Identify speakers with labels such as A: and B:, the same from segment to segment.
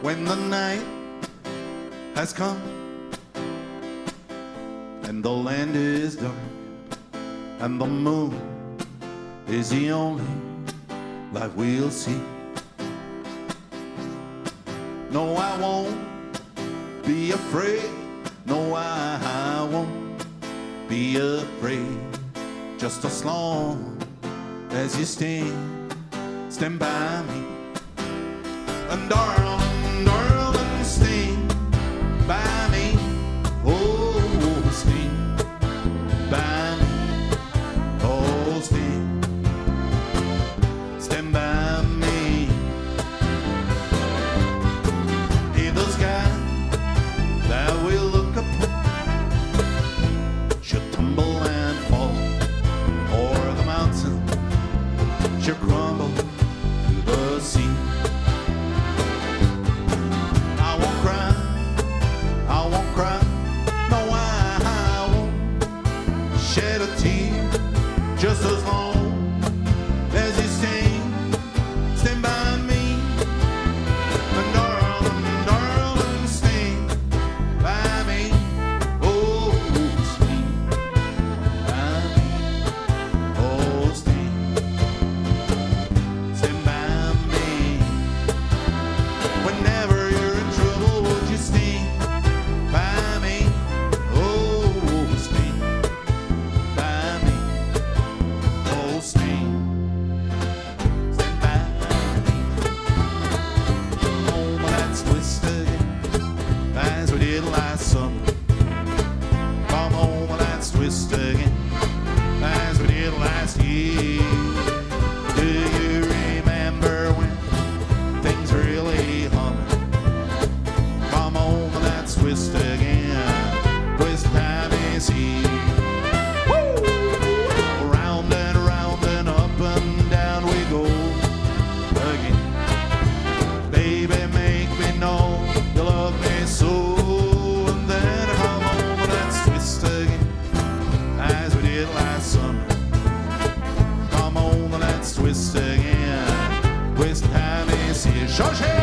A: when the night has come and the land is dark and the moon is the only light we'll see. No, I won't be afraid. No, I won't be afraid. Just as long as you stand by me. And darling, darling, stand by me. Oh, stand by me. Oh, stand by me. If the sky that we look upon should tumble and fall, or the mountain should crumble to the sea, I won't cry, no, I won't shed a tear, just as long as you stand by me. And darling, darling, stand by me. Oh, stand by me. Oh, stand by me. Whenever you're in trouble, would you stand by me? Oh, stand by me. Oh, stand by me. Oh, let's twist again, as we did last summer. Come home, let's twist again, as we did last year. Do you remember when things really hummed? Come home, let's twist again. Twist time is here. Round and up and down we go again. Baby, make me know you love me so. And then come home, let's twist again, as we did last summer. Come on, let's twist again. Twist time is here. Shoshi!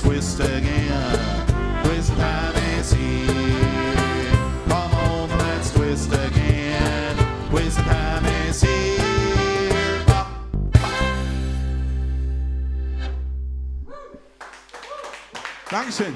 A: Twist again, twist time is here. Come on, let's twist again, twist time is here. Dankeschön.